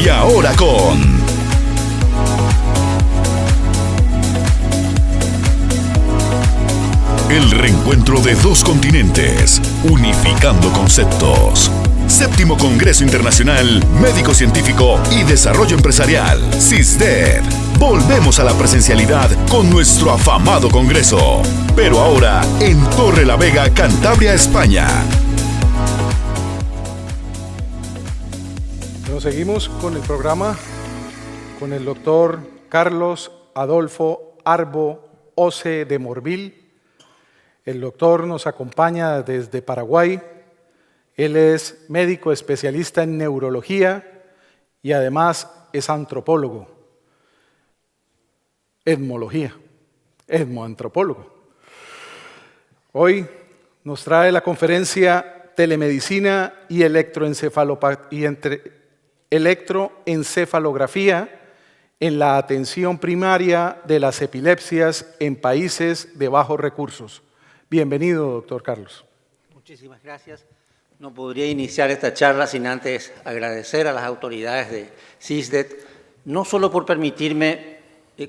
Y ahora con... el reencuentro de dos continentes, unificando conceptos. Séptimo Congreso Internacional Médico-Científico y Desarrollo Empresarial, CISDED. Volvemos a la presencialidad con nuestro afamado congreso, pero ahora en Torre la Vega, Cantabria, España. Bueno, seguimos con el programa con el doctor Carlos Adolfo Arbo Oce de Morbil. El doctor nos acompaña desde Paraguay. Él es médico especialista en neurología y además es antropólogo. Etnoantropólogo. Hoy nos trae la conferencia Telemedicina y electroencefalografía en la atención primaria de las epilepsias en países de bajos recursos. Bienvenido, doctor Carlos. Muchísimas gracias. No podría iniciar esta charla sin antes agradecer a las autoridades de CISDED, no solo por permitirme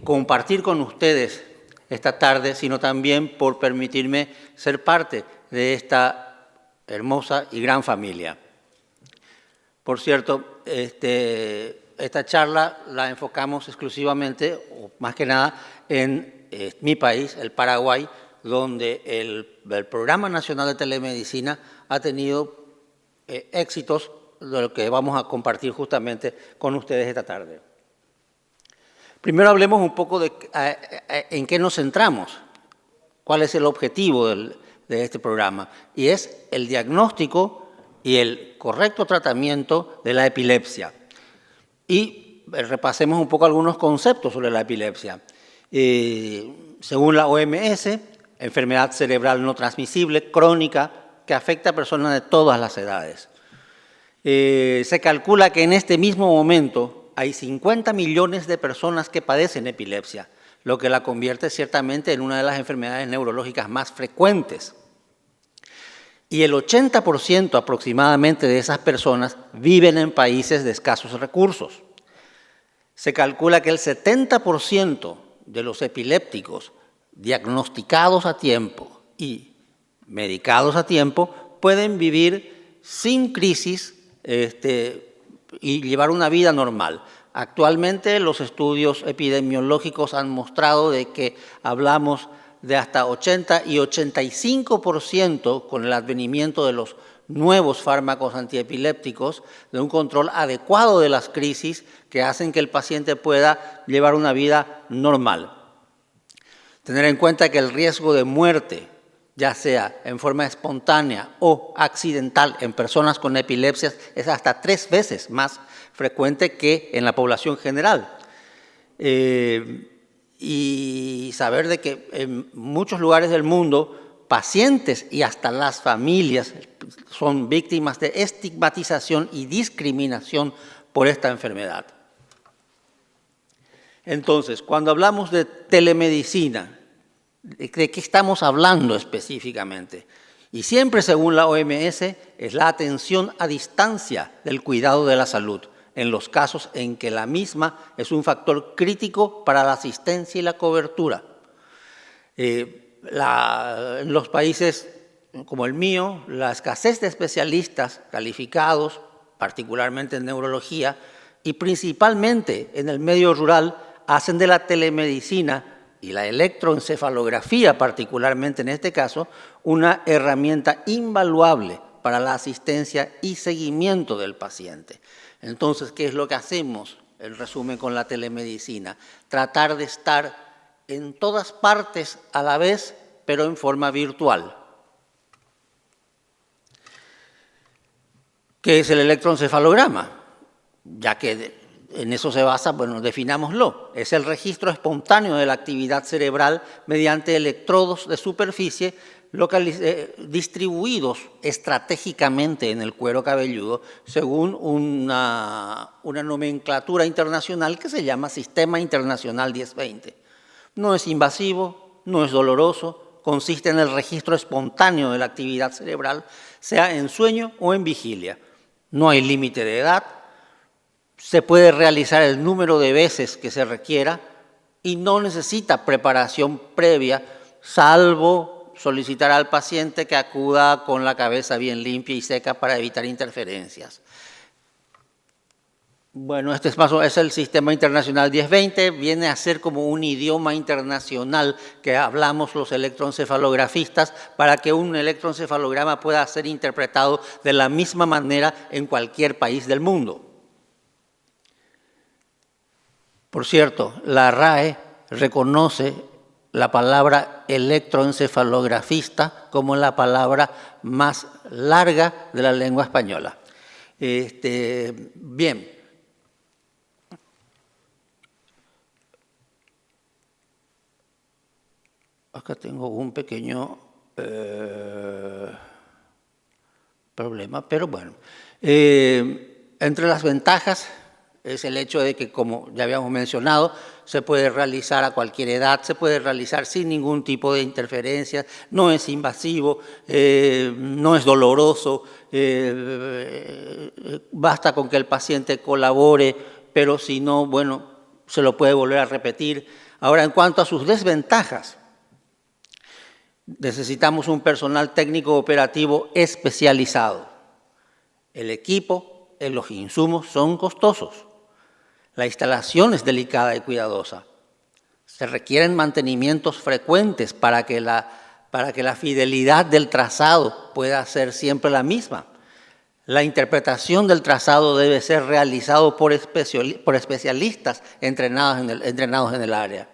compartir con ustedes esta tarde, sino también por permitirme ser parte de esta hermosa y gran familia. Por cierto, esta charla la enfocamos exclusivamente, o más que nada, en mi país, el Paraguay, donde el Programa Nacional de Telemedicina ha tenido éxitos de lo que vamos a compartir justamente con ustedes esta tarde. Primero hablemos un poco de en qué nos centramos, cuál es el objetivo de este programa, y es el diagnóstico y el correcto tratamiento de la epilepsia. Y repasemos un poco algunos conceptos sobre la epilepsia. Según la OMS, enfermedad cerebral no transmisible, crónica, que afecta a personas de todas las edades. Se calcula que en este mismo momento hay 50 millones de personas que padecen epilepsia, lo que la convierte ciertamente en una de las enfermedades neurológicas más frecuentes. Y el 80% aproximadamente de esas personas viven en países de escasos recursos. Se calcula que el 70% de los epilépticos diagnosticados a tiempo y medicados a tiempo pueden vivir sin crisis y llevar una vida normal. Actualmente los estudios epidemiológicos han mostrado de que hablamos de hasta 80 y 85% con el advenimiento de los nuevos fármacos antiepilépticos, de un control adecuado de las crisis que hacen que el paciente pueda llevar una vida normal. Tener en cuenta que el riesgo de muerte, ya sea en forma espontánea o accidental en personas con epilepsias, es hasta 3 veces más frecuente que en la población general. Y saber de que en muchos lugares del mundo, pacientes y hasta las familias son víctimas de estigmatización y discriminación por esta enfermedad. Entonces, cuando hablamos de telemedicina, ¿de qué estamos hablando específicamente? Y siempre, según la OMS, es la atención a distancia del cuidado de la salud, en los casos en que la misma es un factor crítico para la asistencia y la cobertura. En los países como el mío, la escasez de especialistas calificados, particularmente en neurología, y principalmente en el medio rural, hacen de la telemedicina y la electroencefalografía, particularmente en este caso, una herramienta invaluable para la asistencia y seguimiento del paciente. Entonces, ¿qué es lo que hacemos, en resumen, con la telemedicina? Tratar de estar en todas partes a la vez, pero en forma virtual. ¿Qué es el electroencefalograma? Ya que en eso se basa, bueno, definámoslo. Es el registro espontáneo de la actividad cerebral mediante electrodos de superficie distribuidos estratégicamente en el cuero cabelludo según una nomenclatura internacional que se llama Sistema Internacional 1020. No es invasivo, no es doloroso, consiste en el registro espontáneo de la actividad cerebral, sea en sueño o en vigilia. No hay límite de edad, se puede realizar el número de veces que se requiera y no necesita preparación previa, salvo solicitar al paciente que acuda con la cabeza bien limpia y seca para evitar interferencias. Bueno, este es el Sistema Internacional 1020, viene a ser como un idioma internacional que hablamos los electroencefalografistas para que un electroencefalograma pueda ser interpretado de la misma manera en cualquier país del mundo. Por cierto, la RAE reconoce la palabra electroencefalografista como la palabra más larga de la lengua española. Bien. Acá tengo un pequeño problema, pero bueno. Entre las ventajas es el hecho de que, como ya habíamos mencionado, se puede realizar a cualquier edad, se puede realizar sin ningún tipo de interferencia, no es invasivo, no es doloroso, basta con que el paciente colabore, pero si no, bueno, se lo puede volver a repetir. Ahora, en cuanto a sus desventajas, necesitamos un personal técnico operativo especializado. El equipo, los insumos son costosos. La instalación es delicada y cuidadosa. Se requieren mantenimientos frecuentes para que la fidelidad del trazado pueda ser siempre la misma. La interpretación del trazado debe ser realizado por especialistas entrenados en el área.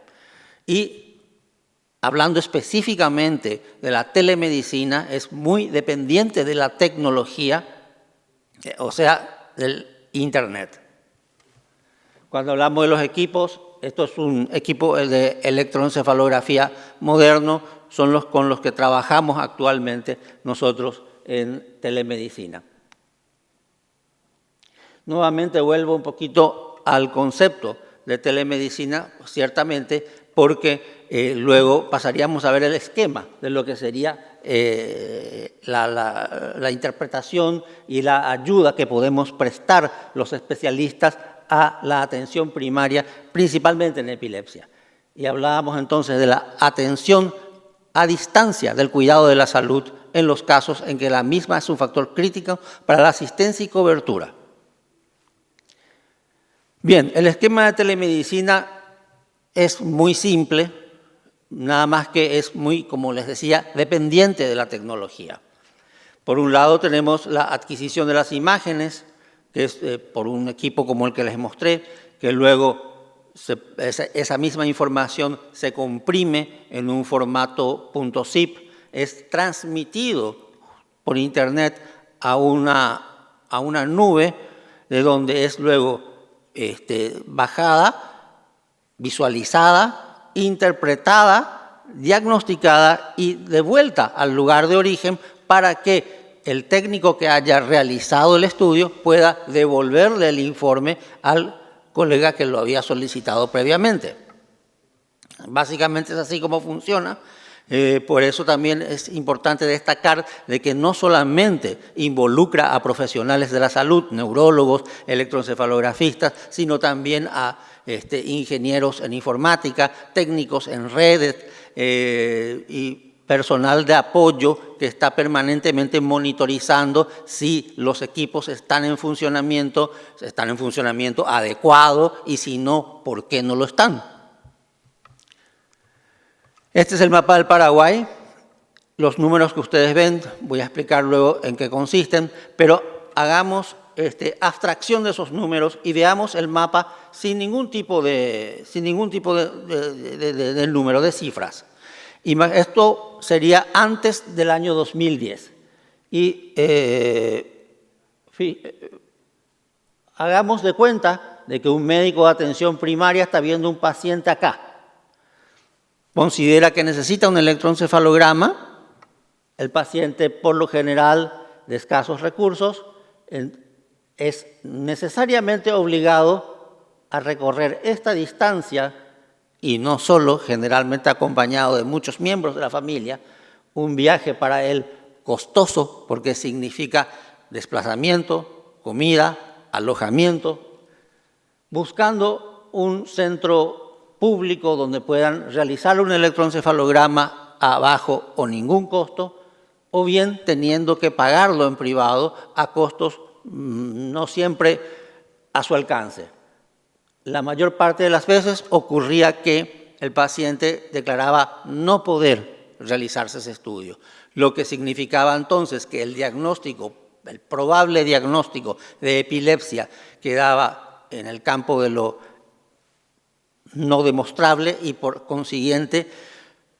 Y hablando específicamente de la telemedicina, es muy dependiente de la tecnología, o sea, del Internet. Cuando hablamos de los equipos, esto es un equipo de electroencefalografía moderno, son los con los que trabajamos actualmente nosotros en telemedicina. Nuevamente vuelvo un poquito al concepto de telemedicina, ciertamente, porque luego pasaríamos a ver el esquema de lo que sería la interpretación y la ayuda que podemos prestar los especialistas a la atención primaria, principalmente en epilepsia. Y hablábamos entonces de la atención a distancia del cuidado de la salud en los casos en que la misma es un factor crítico para la asistencia y cobertura. Bien, el esquema de telemedicina es muy simple, nada más que es muy, como les decía, dependiente de la tecnología. Por un lado tenemos la adquisición de las imágenes, que es por un equipo como el que les mostré, que luego esa misma información se comprime en un formato .zip, es transmitido por Internet a una nube, de donde es luego bajada, visualizada, interpretada, diagnosticada y devuelta al lugar de origen para que el técnico que haya realizado el estudio pueda devolverle el informe al colega que lo había solicitado previamente. Básicamente es así como funciona. Por eso también es importante destacar de que no solamente involucra a profesionales de la salud, neurólogos, electroencefalografistas, sino también a ingenieros en informática, técnicos en redes y personal de apoyo que está permanentemente monitorizando si los equipos están en funcionamiento adecuado y si no, ¿por qué no lo están? Este es el mapa del Paraguay. Los números que ustedes ven, voy a explicar luego en qué consisten, pero hagamos abstracción de esos números y veamos el mapa sin ningún tipo de número, de cifras. Y esto sería antes del año 2010. Y hagamos de cuenta de que un médico de atención primaria está viendo un paciente acá. Considera que necesita un electroencefalograma. El paciente, por lo general, de escasos recursos, es necesariamente obligado a recorrer esta distancia, y no solo, generalmente acompañado de muchos miembros de la familia, un viaje para él costoso porque significa desplazamiento, comida, alojamiento, buscando un centro público donde puedan realizar un electroencefalograma a bajo o ningún costo, o bien teniendo que pagarlo en privado a costos no siempre a su alcance. La mayor parte de las veces ocurría que el paciente declaraba no poder realizarse ese estudio, lo que significaba entonces que el diagnóstico, el probable diagnóstico de epilepsia quedaba en el campo de lo no demostrable y por consiguiente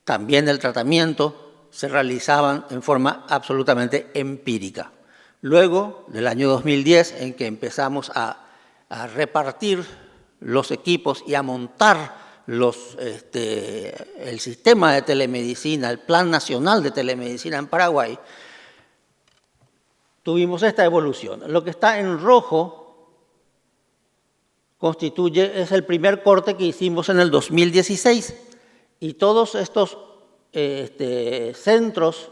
también el tratamiento se realizaban en forma absolutamente empírica. Luego del año 2010, en que empezamos a repartir los equipos y a montar el sistema de telemedicina, el Plan Nacional de Telemedicina en Paraguay, tuvimos esta evolución. Lo que está en rojo es el primer corte que hicimos en el 2016 y todos estos centros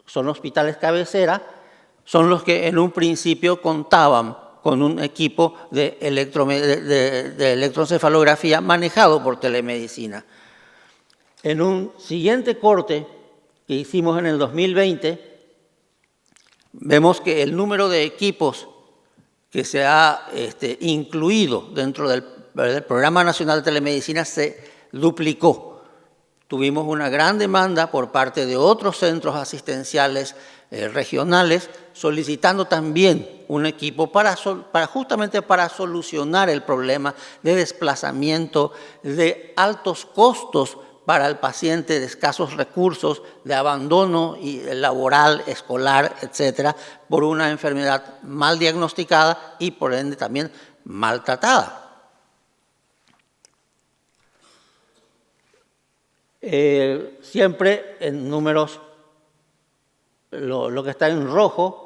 son hospitales cabecera, son los que en un principio contaban con un equipo de electroencefalografía manejado por telemedicina. En un siguiente corte que hicimos en el 2020, vemos que el número de equipos que se ha incluido dentro del Programa Nacional de Telemedicina se duplicó. Tuvimos una gran demanda por parte de otros centros asistenciales regionales solicitando también un equipo justamente para solucionar el problema de desplazamiento, de altos costos para el paciente, de escasos recursos, de abandono laboral, escolar, etcétera, por una enfermedad mal diagnosticada y por ende también maltratada. Siempre en números, lo que está en rojo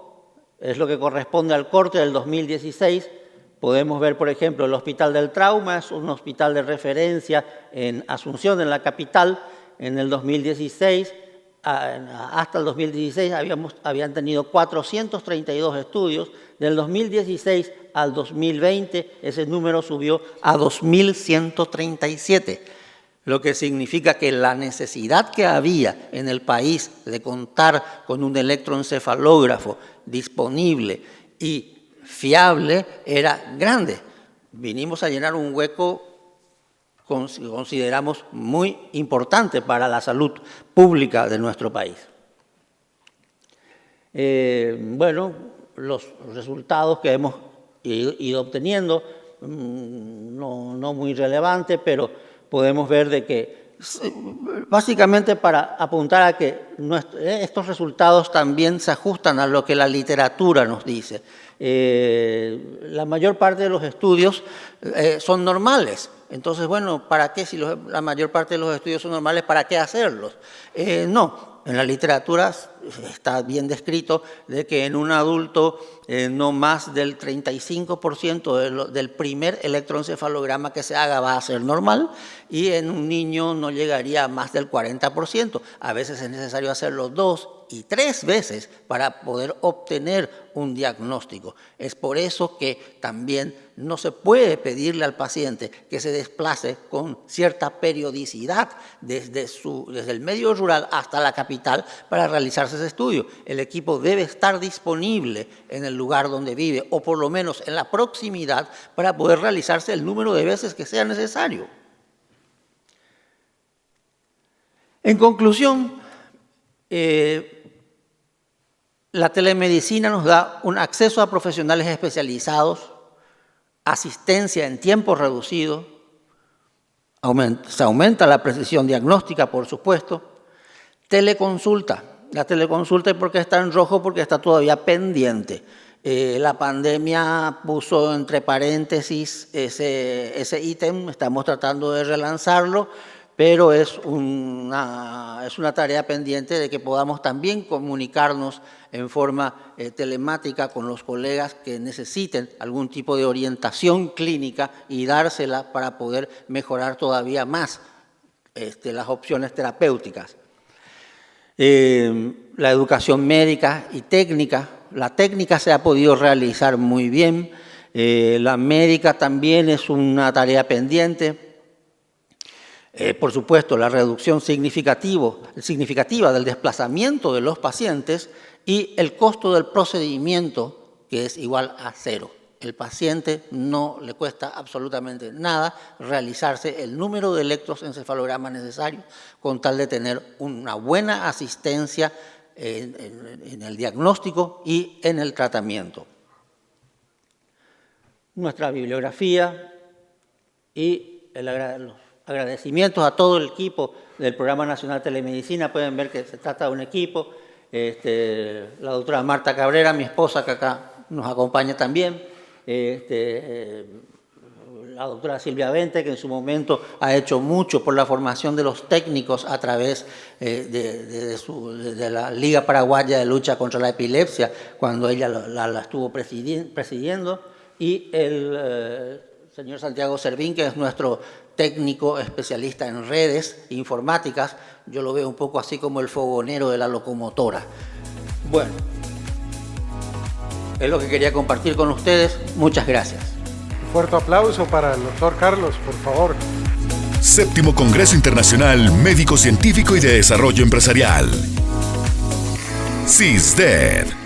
es lo que corresponde al corte del 2016. Podemos ver, por ejemplo, el Hospital del Trauma, es un hospital de referencia en Asunción, en la capital. En el 2016, hasta el 2016 habían tenido 432 estudios. Del 2016 al 2020 ese número subió a 2.137. Lo que significa que la necesidad que había en el país de contar con un electroencefalógrafo disponible y fiable era grande. Vinimos a llenar un hueco que consideramos muy importante para la salud pública de nuestro país. Bueno, los resultados que hemos ido obteniendo, no muy relevante, pero podemos ver de que, básicamente para apuntar a que estos resultados también se ajustan a lo que la literatura nos dice. La mayor parte de los estudios son normales. Entonces, bueno, ¿para qué? Si la mayor parte de los estudios son normales, ¿para qué hacerlos? No. En la literatura está bien descrito de que en un adulto no más del 35% del primer electroencefalograma que se haga va a ser normal y en un niño no llegaría a más del 40%. A veces es necesario hacerlo 2 y 3 veces para poder obtener un diagnóstico. Es por eso que también no se puede pedirle al paciente que se desplace con cierta periodicidad desde el medio rural hasta la capital para realizarse ese estudio. El equipo debe estar disponible en el lugar donde vive o por lo menos en la proximidad para poder realizarse el número de veces que sea necesario. En conclusión, la telemedicina nos da un acceso a profesionales especializados, asistencia en tiempo reducido, se aumenta la precisión diagnóstica, por supuesto, teleconsulta. La teleconsulta, ¿por qué está en rojo? Porque está todavía pendiente. La pandemia puso entre paréntesis ese ítem, estamos tratando de relanzarlo, pero es una tarea pendiente de que podamos también comunicarnos en forma telemática con los colegas que necesiten algún tipo de orientación clínica y dársela para poder mejorar todavía más las opciones terapéuticas. La educación médica y técnica, la técnica se ha podido realizar muy bien. La médica también es una tarea pendiente. Por supuesto, la reducción significativa del desplazamiento de los pacientes y el costo del procedimiento, que es igual a cero. El paciente no le cuesta absolutamente nada realizarse el número de electroencefalogramas necesarios con tal de tener una buena asistencia en el diagnóstico y en el tratamiento. Nuestra bibliografía y los agradecimientos a todo el equipo del Programa Nacional Telemedicina. Pueden ver que se trata de un equipo. La doctora Marta Cabrera, mi esposa, que acá nos acompaña también. La doctora Silvia Vente, que en su momento ha hecho mucho por la formación de los técnicos a través de la Liga Paraguaya de Lucha contra la Epilepsia, cuando ella la estuvo presidiendo, y el señor Santiago Servín, que es nuestro técnico especialista en redes informáticas. Yo lo veo un poco así como el fogonero de la locomotora. Bueno, es lo que quería compartir con ustedes. Muchas gracias. Un fuerte aplauso para el doctor Carlos, por favor. Séptimo Congreso Internacional Médico Científico y de Desarrollo Empresarial. CISDED.